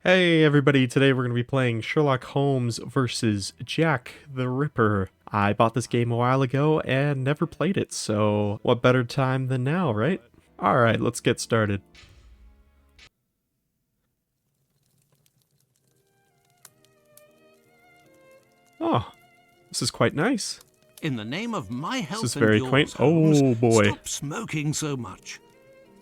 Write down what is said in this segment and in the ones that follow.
Hey everybody, today we're going to be playing Sherlock Holmes versus Jack the Ripper. I bought this game a while ago and never played it, so what better time than now, right? Alright, let's get started. Oh, this is quite nice. In the name of my health This is and very yours, quaint. Holmes, Oh boy. stop smoking so much.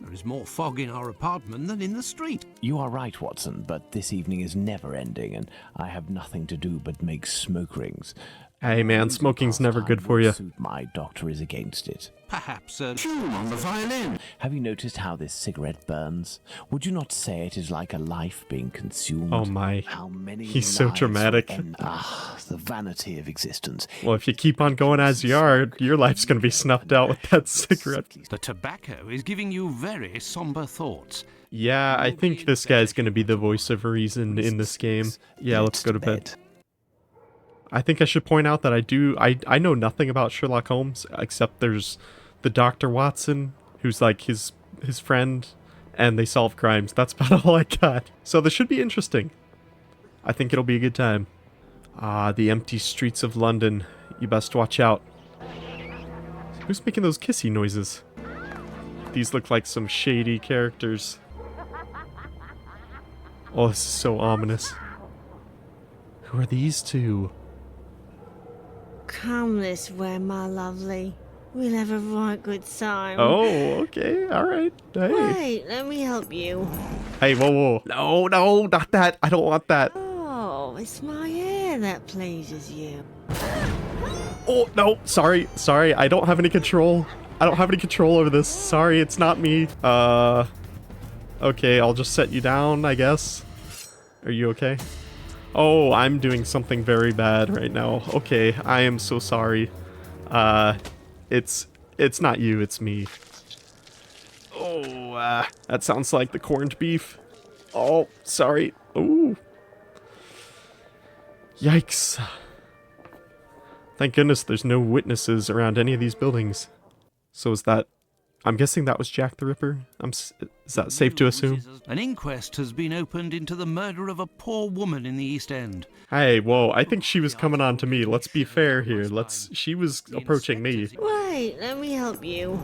There is more fog in our apartment than in the street. You are right, Watson, but this evening is never ending, and I have nothing to do but make smoke rings. Hey man, smoking's never good for you. My doctor is against it. Perhaps a tune on the violin. Have you noticed how this cigarette burns? Would you not say it is like a life being consumed? Oh my. How many He's so lives dramatic. will end? The vanity of existence. Well, if you keep on going as you are, your life's going to be snuffed out with that cigarette. The tobacco is giving you very somber thoughts. Yeah, I think this guy's going to be the voice of reason in this game. Yeah, let's go to bed. I think I should point out that I know nothing about Sherlock Holmes, except there's the Dr. Watson, who's like his friend, and they solve crimes. That's about all I got. So this should be interesting. I think it'll be a good time. Ah, the empty streets of London. You best watch out. Who's making those kissy noises? These look like some shady characters. Oh, this is so ominous. Who are these two? Come this way, my lovely. We'll have a right good time. Oh, okay, alright. Hey. Wait, let me help you. Hey, whoa, whoa. No, not that. I don't want that. Oh, it's my hair that pleases you. Oh, no, sorry. I don't have any control. I don't have any control over this. Sorry, it's not me. Okay, I'll just set you down, I guess. Are you okay? Oh, I'm doing something very bad right now. Okay, I am so sorry. It's not you, it's me. Oh, that sounds like the corned beef. Oh, sorry. Ooh. Yikes. Thank goodness there's no witnesses around any of these buildings. So is that... I'm guessing that was Jack the Ripper? Is that safe to assume? An inquest has been opened into the murder of a poor woman in the East End. Hey, whoa, I think she was coming on to me. Let's be fair here. She was approaching me. Wait, let me help you.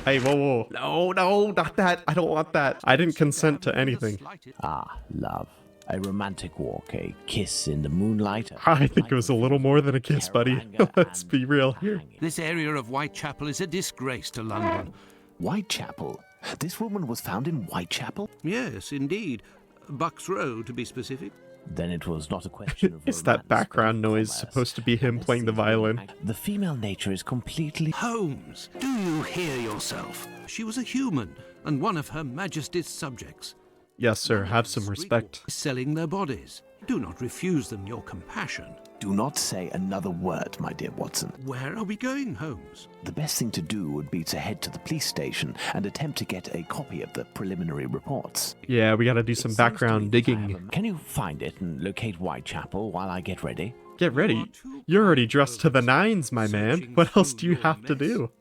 Hey, whoa. No, not that. I don't want that. I didn't consent to anything. Ah, love. A romantic walk, a kiss in the moonlight. I think it was a little more than a kiss, buddy. Let's be real here. This area of Whitechapel is a disgrace to London. Whitechapel? This woman was found in Whitechapel? Yes, indeed. Bucks Row, to be specific. Then it was not a question of Is that romance, background but of noise commerce. supposed to be him playing the violin? The female nature is completely... Holmes, do you hear yourself? She was a human, and one of Her Majesty's subjects. Yes, sir. Have some respect. Selling their bodies. Do not refuse them your compassion. Do not say another word, my dear Watson. Where are we going, Holmes? The best thing to do would be to head to the police station and attempt to get a copy of the preliminary reports. Yeah, we gotta do some background digging. Can you find it and locate Whitechapel while I get ready? Get ready. You're already dressed to the nines, my man. What else do you have to do?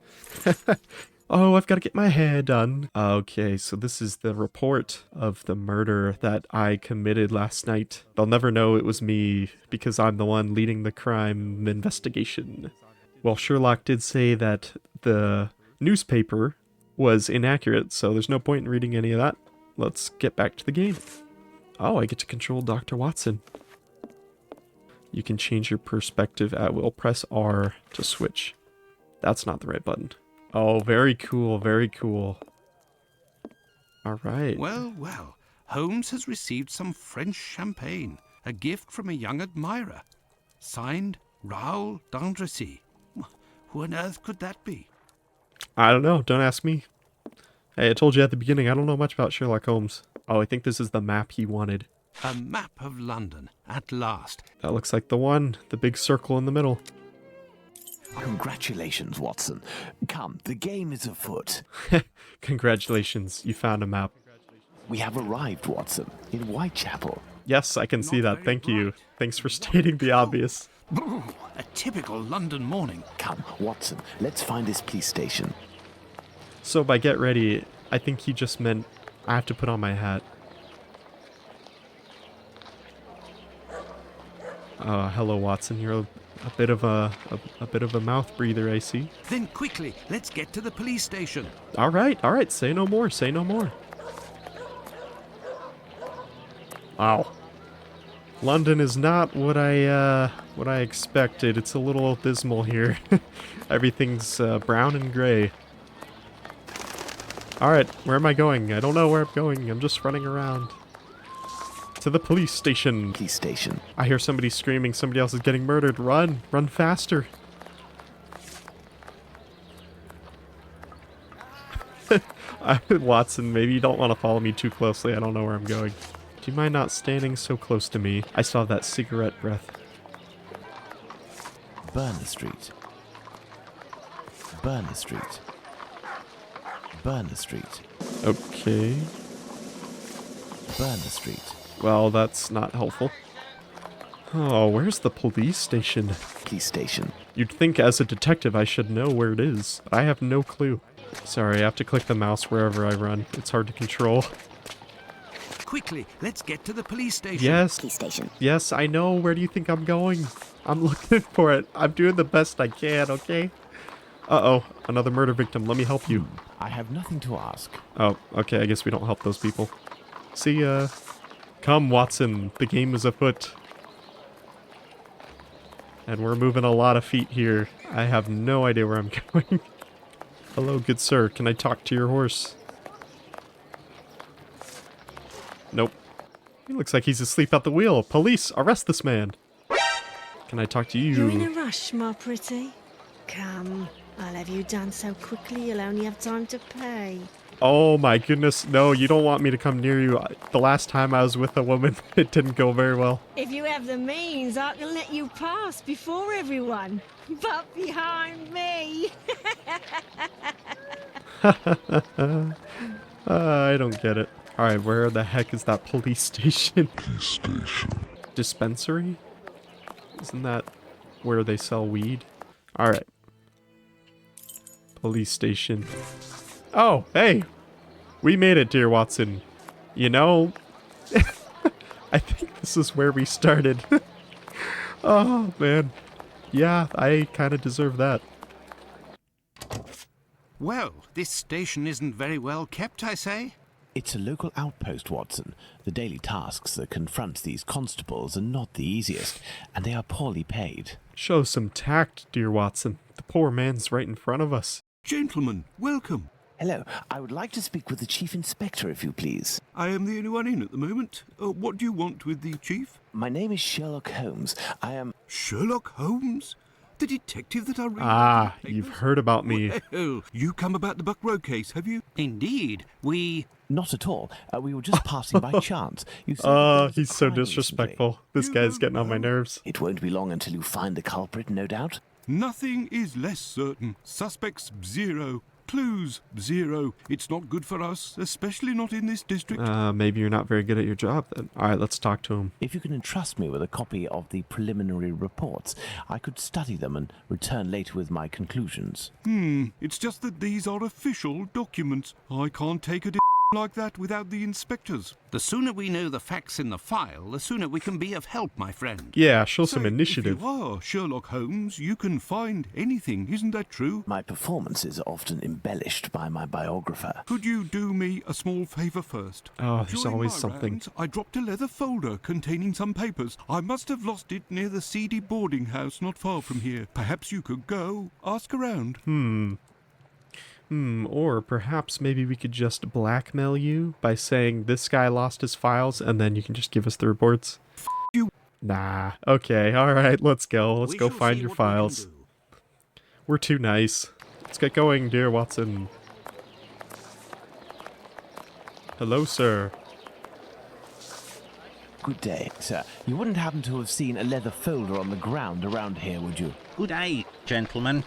Oh, I've got to get my hair done. Okay, so this is the report of the murder that I committed last night. They'll never know it was me because I'm the one leading the crime investigation. Well, Sherlock did say that the newspaper was inaccurate, so there's no point in reading any of that. Let's get back to the game. Oh, I get to control Dr. Watson. You can change your perspective at will. Press R to switch. That's not the right button. Oh, very cool, very cool. All right. Well, Holmes has received some French champagne, a gift from a young admirer. Signed, Raoul d'Andrecy. Who on earth could that be? I don't know. Don't ask me. Hey, I told you at the beginning, I don't know much about Sherlock Holmes. Oh, I think this is the map he wanted. A map of London, at last. That looks like the one. The big circle in the middle. Congratulations, Watson. Come, the game is afoot. Congratulations, you found a map. We have arrived, Watson, in Whitechapel. Yes, I can see that. Thank you. Thanks for stating the obvious. A typical London morning. Come, Watson, let's find this police station. So by get ready, I think he just meant I have to put on my hat. Hello, Watson. You're a bit of a bit of a mouth breather, I see. Then quickly, let's get to the police station. All right. Say no more. Say no more. Wow. London is not what I expected. It's a little dismal here. Everything's brown and gray. All right, where am I going? I don't know where I'm going. I'm just running around. To the police station. Police station. I hear somebody screaming. Somebody else is getting murdered. Run. Run faster. Watson, maybe you don't want to follow me too closely. I don't know where I'm going. Do you mind not standing so close to me? I saw that cigarette breath. Burner Street. Burner Street. Burner Street. Okay. Burner Street. Well, that's not helpful. Oh, where's the police station? Police station. You'd think as a detective I should know where it is. I have no clue. Sorry, I have to click the mouse wherever I run. It's hard to control. Quickly, let's get to the police station. Yes. Police station. Yes, I know. Where do you think I'm going? I'm looking for it. I'm doing the best I can, okay? Uh-oh, another murder victim. Let me help you. I have nothing to ask. Oh, okay, I guess we don't help those people. See ya. Come, Watson. The game is afoot. And we're moving a lot of feet here. I have no idea where I'm going. Hello, good sir. Can I talk to your horse? Nope. He looks like he's asleep at the wheel. Police, arrest this man. Can I talk to you? You're in a rush, my pretty. Come, I'll have you done so quickly you'll only have time to pay. Oh my goodness, no, you don't want me to come near you. The last time I was with a woman, it didn't go very well. If you have the means, I can let you pass before everyone. But behind me. I don't get it. Alright, where the heck is that police station? Police station. Dispensary? Isn't that where they sell weed? Alright. Police station. Oh, hey! We made it, dear Watson. You know, I think this is where we started. Oh, man. Yeah, I kind of deserve that. Well, this station isn't very well kept, I say. It's a local outpost, Watson. The daily tasks that confront these constables are not the easiest, and they are poorly paid. Show some tact, dear Watson. The poor man's right in front of us. Gentlemen, welcome. Hello, I would like to speak with the Chief Inspector, if you please. I am the only one in at the moment. What do you want with the chief? My name is Sherlock Holmes. I am... Sherlock Holmes? The detective that I read. Ah, you've heard about me. Well, you come about the Buck Road case, have you? Indeed, we... Not at all. We were just passing by chance. You said there was a He's so crime disrespectful. recently. This guy's getting on my nerves. It won't be long until you find the culprit, no doubt. Nothing is less certain. Suspects, 0. Clues, 0. It's not good for us, especially not in this district. Maybe you're not very good at your job then. Alright, let's talk to him. If you can entrust me with a copy of the preliminary reports, I could study them and return later with my conclusions. It's just that these are official documents. I can't take a like that without the inspectors. The sooner we know the facts in the file, the sooner we can be of help, my friend. Yeah, show some initiative. If you are Sherlock Holmes, you can find anything, isn't that true? My performances are often embellished by my biographer. Could you do me a small favour first? Oh, there's During always my something. rounds, I dropped a leather folder containing some papers. I must have lost it near the seedy boarding house not far from here. Perhaps you could go, ask around. Or perhaps maybe we could just blackmail you by saying this guy lost his files and then you can just give us the reports. You. Nah. Okay, alright, let's go. Let's We go shall find see your what we can files. do. We're too nice. Let's get going, dear Watson. Hello, sir. Good day, sir. You wouldn't happen to have seen a leather folder on the ground around here, would you? Good day, gentlemen.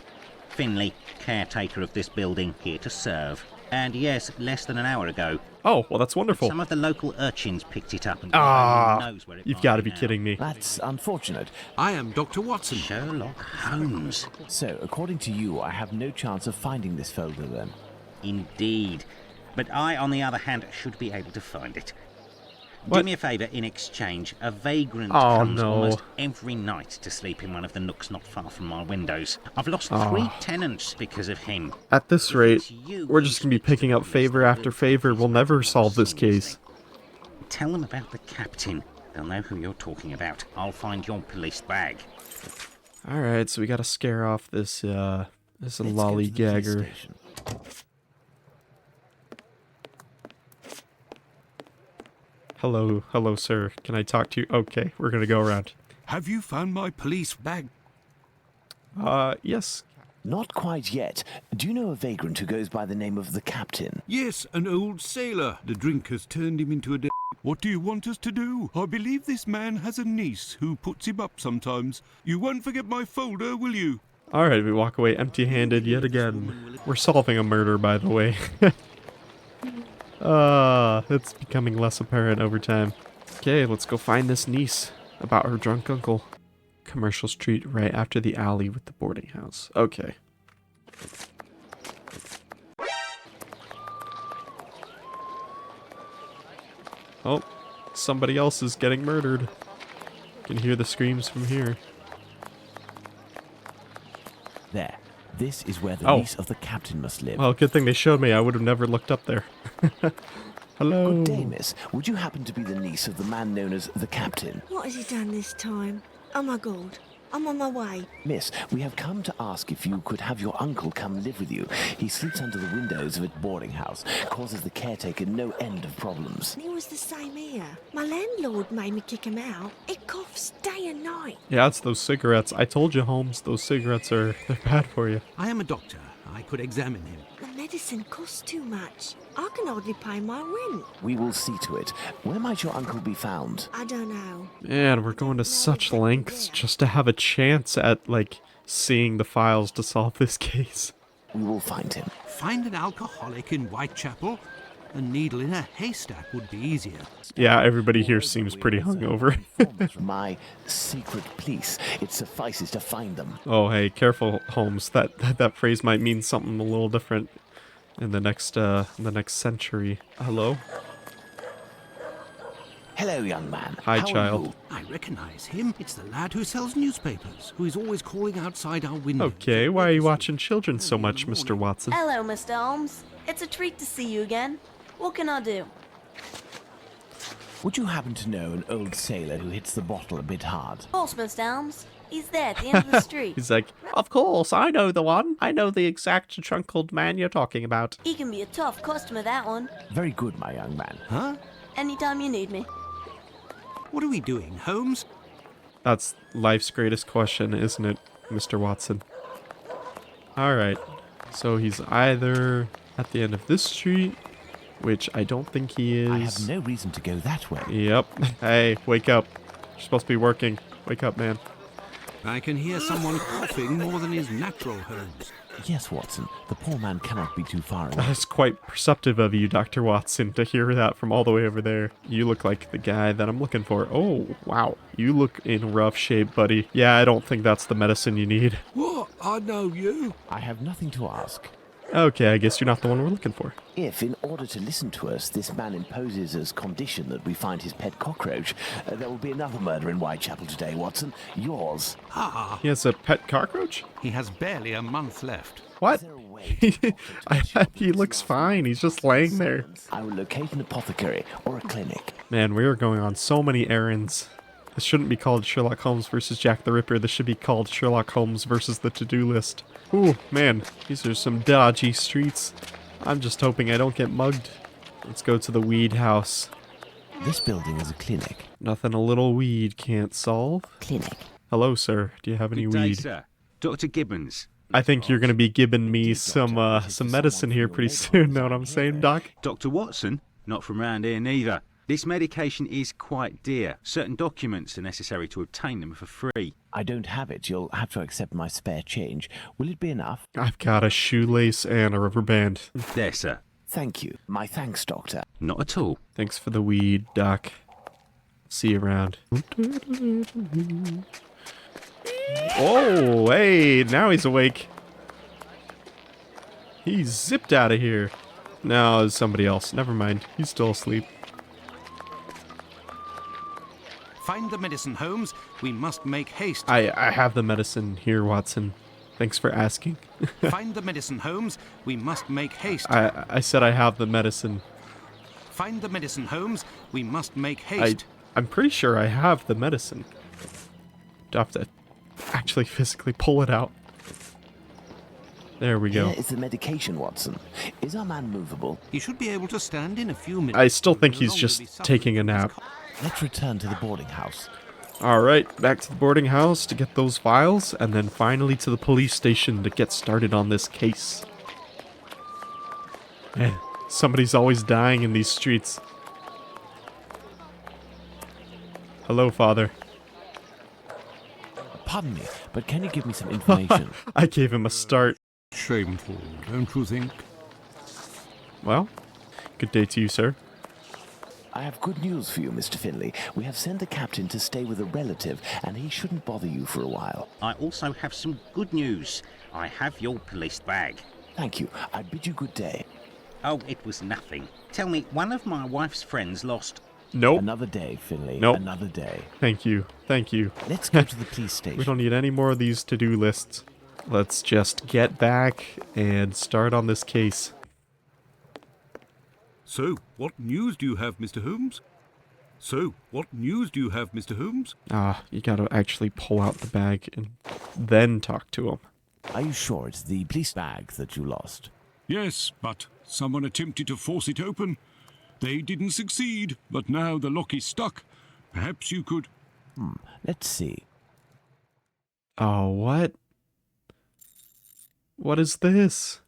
Finley, caretaker of this building, here to serve. And yes, less than an hour ago. Oh, well that's wonderful. Some of the local urchins picked it up and knows where it You've might got to be be now. kidding me. That's unfortunate. I am Dr. Watson. Sherlock Holmes. So, according to you, I have no chance of finding this folder then? Indeed. But I, on the other hand, should be able to find it. What? Do me a favour in exchange. A vagrant Oh, comes no. almost every night to sleep in one of the nooks not far from my windows. I've lost Oh. 3 tenants because of him. At this If rate, it's you we're who just gonna be speaks to picking the up favor police, after they'll favor. take We'll it never more solve this case. seriously. Tell them about the captain. They'll know who you're talking about. I'll find your police bag. Alright, so we gotta scare off this, this Let's go to the police lollygagger. station. Hello, sir. Can I talk to you? Okay, we're gonna go around. Have you found my police bag? Yes. Not quite yet. Do you know a vagrant who goes by the name of the Captain? Yes, an old sailor. The drink has turned him into a What do you want us to do? I believe this man has a niece who puts him up sometimes. You won't forget my folder, will you? Alright, we walk away empty-handed yet again. We're solving a murder, by the way. It's becoming less apparent over time. Okay, let's go find this niece about her drunk uncle. Commercial Street, right after the alley with the boarding house. Okay. Oh, somebody else is getting murdered. Can hear the screams from here. There. This is where the Oh. niece of the Captain must live. Well, good thing they showed me. I would have never looked up there. Hello. Good day, miss. Would you happen to be the niece of the man known as the Captain? What has he done this time? Oh my god, I'm on my way. Miss, we have come to ask if you could have your uncle come live with you. He sleeps under the windows of a boarding house, causes the caretaker no end of problems. And he was the same here. My landlord made me kick him out. He coughs day and night. Yeah, it's those cigarettes. I told you, Holmes, those cigarettes they're bad for you. I am a doctor. I could examine him. The medicine costs too much. I can hardly pay my rent. We will see to it. Where might your uncle be found? I don't know. Man, we're going to such lengths just to have a chance at, like, seeing the files to solve this case. We will find him. Find an alcoholic in Whitechapel? A needle in a haystack would be easier. Yeah, everybody here seems pretty hungover. My secret police. It suffices to find them. Oh, hey, careful, Holmes. That phrase might mean something a little different in the next century. Hello? Hello, young man. Hi, How are child. you? I recognize him. It's the lad who sells newspapers, who is always calling outside our window. Okay, why are you watching children so much, Mr. Watson? Hello, Mr. Holmes. It's a treat to see you again. What can I do? Would you happen to know an old sailor who hits the bottle a bit hard? Of course, Mr. Holmes. He's there at the end of the street. He's like, of course, I know the one. I know the exact trunkled man you're talking about. He can be a tough customer, that one. Very good, my young man. Huh? Anytime you need me. What are we doing, Holmes? That's life's greatest question, isn't it, Mr. Watson? Alright, so he's either at the end of this street, which I don't think he is. I have no reason to go that way. Yep. Hey, wake up. You're supposed to be working. Wake up, man. I can hear someone coughing more than is natural, Holmes. Yes, Watson. The poor man cannot be too far away. That's quite perceptive of you, Dr. Watson, to hear that from all the way over there. You look like the guy that I'm looking for. Oh, wow. You look in rough shape, buddy. Yeah, I don't think that's the medicine you need. What? I know you. I have nothing to ask. Okay, I guess you're not the one we're looking for. If, in order to listen to us, this man imposes as condition that we find his pet cockroach, there will be another murder in Whitechapel today, Watson. Yours. Ah, He has a pet cockroach? he has barely a month left. What? Is there a way to He looks fine. He's just laying there. I will locate an apothecary or a clinic. Man, we are going on so many errands. This shouldn't be called Sherlock Holmes versus Jack the Ripper. This should be called Sherlock Holmes versus the to-do list. Ooh, man, these are some dodgy streets. I'm just hoping I don't get mugged. Let's go to the weed house. This building is a clinic. Nothing a little weed can't solve. Clinic. Hello, sir. Do you have any Good day, weed? sir. Dr. Gibbons. I think you're gonna be giving me some medicine here pretty soon. Know what I'm saying, Doc? Dr. Watson? Not from round here neither. This medication is quite dear. Certain documents are necessary to obtain them for free. I don't have it. You'll have to accept my spare change. Will it be enough? I've got a shoelace and a rubber band. There, sir. Thank you. My thanks, Doctor. Not at all. Thanks for the weed, Doc. See you around. Oh, hey, now he's awake. He's zipped out of here. No, it's somebody else. Never mind. He's still asleep. Find the medicine, Holmes. We must make haste. I have the medicine here, Watson. Thanks for asking. Find the medicine, Holmes. We must make haste. I said I have the medicine. Find the medicine, Holmes. We must make haste. I'm pretty sure I have the medicine. Do I have to actually physically pull it out? There we go. Here is the medication, Watson. Is our man movable? He should be able to stand in a few minutes. I still think No he's longer be just suffering taking a from his nap. Let's return to the boarding house. Alright, back to the boarding house to get those files, and then finally to the police station to get started on this case. Man, somebody's always dying in these streets. Hello, Father. Pardon me, but can you give me some information? I gave him a start. Shameful, don't you think? Well, good day to you, sir. I have good news for you, Mr. Finley. We have sent the captain to stay with a relative, and he shouldn't bother you for a while. I also have some good news. I have your police bag. Thank you. I bid you good day. Oh, it was nothing. Tell me, one of my wife's friends lost... Nope. Another day, Finley. Nope. Another day. Thank you. Thank you. Let's go to the police station. We don't need any more of these to-do lists. Let's just get back and start on this case. So, what news do you have, Mr. Holmes? You gotta actually pull out the bag and then talk to him. Are you sure it's the police bag that you lost? Yes, but someone attempted to force it open. They didn't succeed, but now the lock is stuck. Perhaps you could... Let's see. Oh, what? What is this?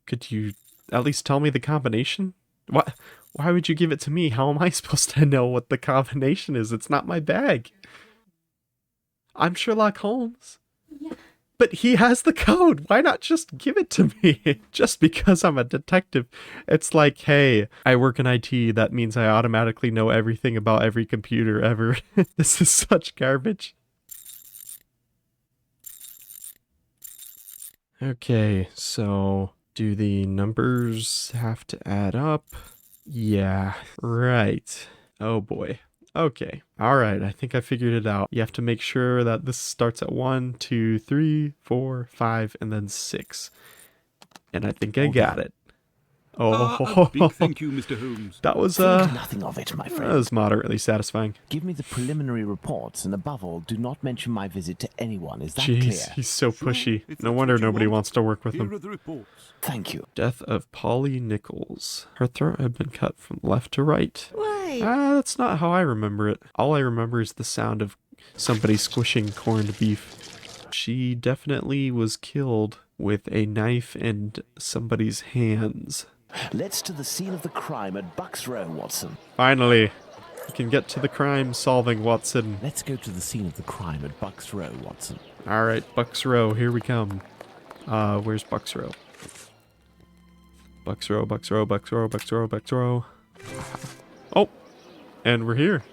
Could you at least tell me the combination? What? Why would you give it to me? How am I supposed to know what the combination is? It's not my bag. I'm Sherlock Holmes. Yeah. But he has the code. Why not just give it to me? Just because I'm a detective. It's like, hey, I work in IT. That means I automatically know everything about every computer ever. This is such garbage. Okay, so do the numbers have to add up? Yeah, right. Oh boy. Okay. Alright, I think I figured it out. You have to make sure that this starts at 1, 2, 3, 4, 5, and then 6. And I think I got it. a big thank you, Mr. Holmes. That was, Think nothing of it, my that friend. was moderately satisfying. Give me the preliminary reports, and above all, do not mention my visit to anyone. Is that Jeez, clear? he's so pushy. if No that's wonder what you nobody want. wants to work with Here him. are the reports. Thank you. Death of Polly Nichols. Her throat had been cut from left to right. Wait. That's not how I remember it. All I remember is the sound of somebody squishing corned beef. She definitely was killed with a knife in somebody's hands. Let's to the scene of the crime at Bucks Row, Watson. Finally, we can get to the crime solving, Watson. Let's go to the scene of the crime at Bucks Row, Watson. Alright, Bucks Row, here we come. Where's Bucks Row? Bucks Row, Bucks Row, Bucks Row, Bucks Row, Bucks Row. Oh, and we're here.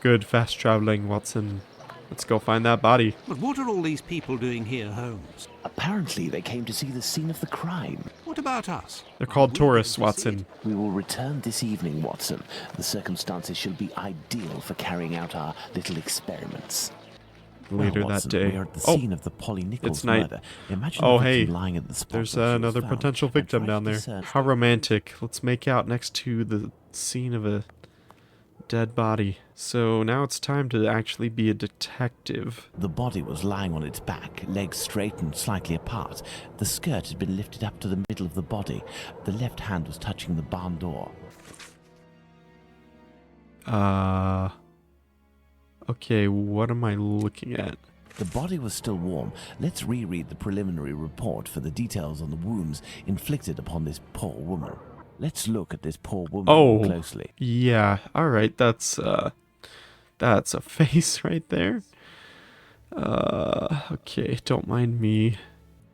Good fast traveling, Watson. Let's go find that body. But what are all these people doing here, Holmes? Apparently, they came to see the scene of the crime. What about us? They're called We tourists, came to see Watson. We will return this evening, Watson. The circumstances shall be ideal for carrying out our little experiments. Later Well, that Watson, day. we are at the Oh, scene of the Polly Nichols it's night. murder. Imagine Oh, the victim hey, lying at the spot there's where she was another found, potential and victim try to down there. discern- How romantic. Let's make out next to the scene of a dead body. So now it's time to actually be a detective. The body was lying on its back, legs straight and slightly apart. The skirt had been lifted up to the middle of the body. The left hand was touching the barn door. Okay, what am I looking at? The body was still warm. Let's reread the preliminary report for the details on the wounds inflicted upon this poor woman. Let's look at this poor woman more closely. Yeah, alright, that's a face right there. Okay, don't mind me.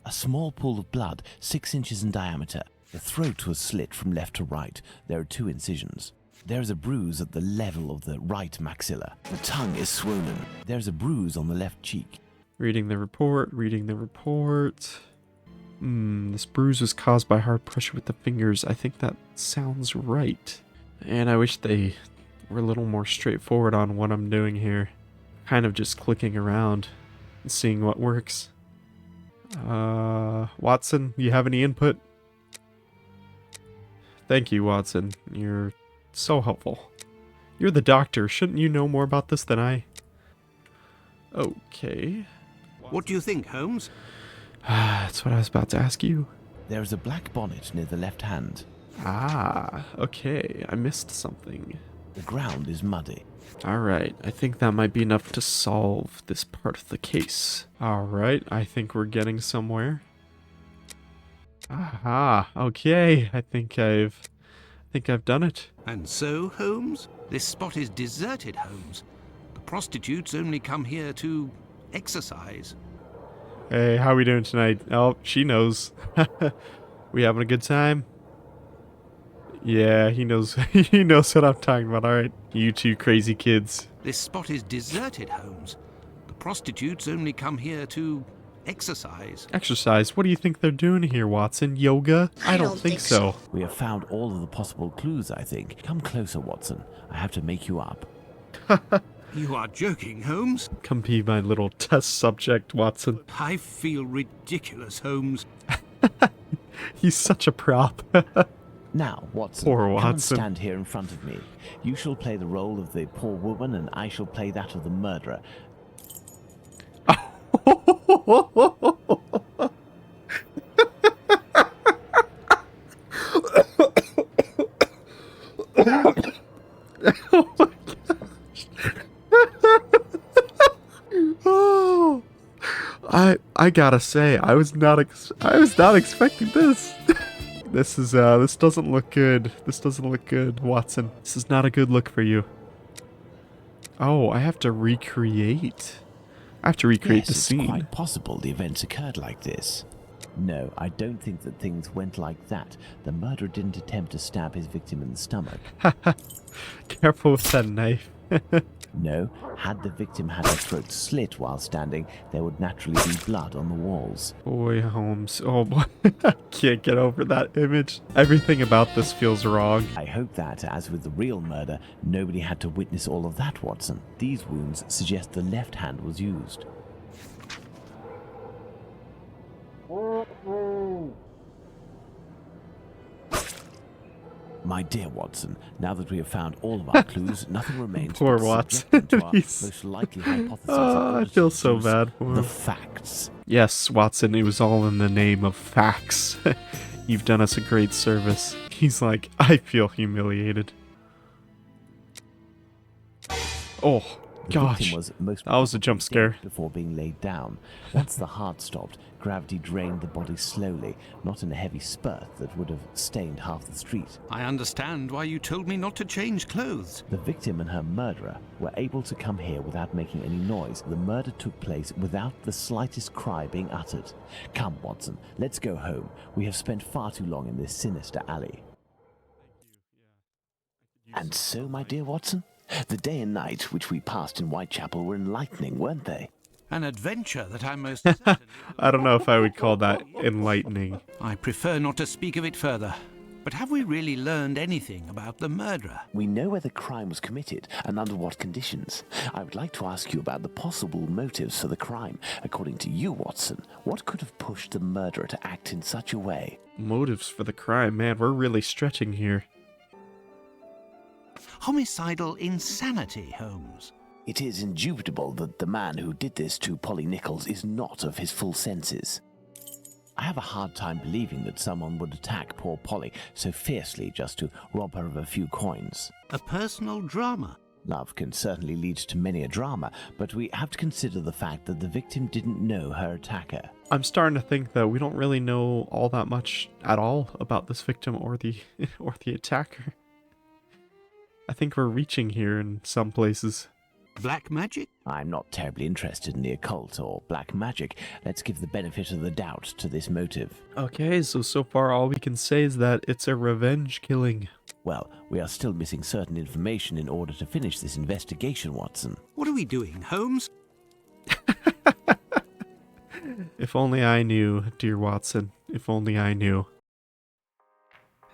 A small pool of blood, 6 inches in diameter. The throat was slit from left to right. There are 2 incisions. There is a bruise at the level of the right maxilla. The tongue is swollen. There is a bruise on the left cheek. Reading the report. This bruise was caused by hard pressure with the fingers. I think that sounds right. And I wish they we're a little more straightforward on what I'm doing here. Kind of just clicking around and seeing what works. Watson, you have any input? Thank you, Watson. You're so helpful. You're the doctor. Shouldn't you know more about this than I? Okay. What do you think, Holmes? That's what I was about to ask you. There is a black bonnet near the left hand. Ah, okay. I missed something. The ground is muddy. Alright, I think that might be enough to solve this part of the case. Alright, I think we're getting somewhere. Aha, okay. I think I've done it. And so, Holmes, this spot is deserted, Holmes. The prostitutes only come here to exercise. Hey, how we doing tonight? Oh, she knows. We having a good time? Yeah, he knows. He knows what I'm talking about. All right, you two crazy kids. This spot is deserted, Holmes. The prostitutes only come here to exercise. Exercise? What do you think they're doing here, Watson? Yoga? I don't think so. We have found all of the possible clues, I think. Come closer, Watson. I have to make you up. You are joking, Holmes? Come be my little test subject, Watson. I feel ridiculous, Holmes. He's such a prop. Now, Watson, Poor come and Watson. stand here in front of me. You shall play the role of the poor woman, and I shall play that of the murderer. Oh my gosh. Oh, I gotta say, I was not expecting this. This doesn't look good. This doesn't look good, Watson. This is not a good look for you. Oh, I have to recreate. I have to recreate Yes, the it's scene. quite possible the events occurred like this. No, I don't think that things went like that. The murderer didn't attempt to stab his victim in the stomach. Careful with that knife. No, had the victim had her throat slit while standing, there would naturally be blood on the walls. Boy, Holmes. Oh boy. I can't get over that image. Everything about this feels wrong. I hope that, as with the real murder, nobody had to witness all of that, Watson. These wounds suggest the left hand was used. My dear Watson, now that we have found all of our clues, nothing remains Poor but to subject Watson. them to our He's- most likely hypothesis. in Oh, order I to feel so deduce bad for the him. facts. Yes, Watson, it was all in the name of facts. You've done us a great service. He's like, I feel humiliated. Oh, The gosh. victim was most That was a jump probably scare. dead before being laid down. Once the heart stopped, gravity drained the body slowly, not in a heavy spurt that would have stained half the street. I understand why you told me not to change clothes. The victim and her murderer were able to come here without making any noise. The murder took place without the slightest cry being uttered. Come, Watson, let's go home. We have spent far too long in this sinister alley. And so, my dear Watson, the day and night which we passed in Whitechapel were enlightening, weren't they? An adventure that I most certainly... I don't know if I would call that enlightening. I prefer not to speak of it further. But have we really learned anything about the murderer? We know where the crime was committed and under what conditions. I would like to ask you about the possible motives for the crime. According to you, Watson, what could have pushed the murderer to act in such a way? Motives for the crime. Man, we're really stretching here. Homicidal insanity, Holmes. It is indubitable that the man who did this to Polly Nichols is not of his full senses. I have a hard time believing that someone would attack poor Polly so fiercely just to rob her of a few coins. A personal drama. Love can certainly lead to many a drama, but we have to consider the fact that the victim didn't know her attacker. I'm starting to think that we don't really know all that much at all about this victim or the attacker. I think we're reaching here in some places. Black magic? I'm not terribly interested in the occult or black magic. Let's give the benefit of the doubt to this motive. Okay, so far all we can say is that it's a revenge killing. Well, we are still missing certain information in order to finish this investigation, Watson. What are we doing, Holmes? If only I knew, dear Watson. If only I knew.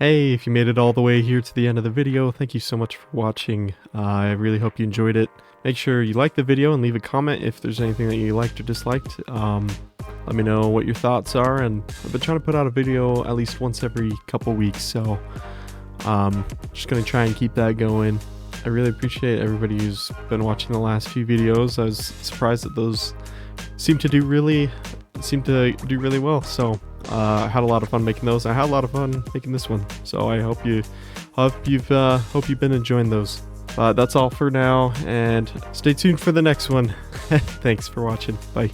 Hey, if you made it all the way here to the end of the video, thank you so much for watching. I really hope you enjoyed it. Make sure you like the video and leave a comment if there's anything that you liked or disliked. Let me know what your thoughts are, and I've been trying to put out a video at least once every couple weeks, so just gonna try and keep that going. I really appreciate everybody who's been watching the last few videos. I was surprised that those seem to do really well, so I had a lot of fun making those. I had a lot of fun making this one, so I hope you've been enjoying those. That's all for now, and stay tuned for the next one. Thanks for watching. Bye.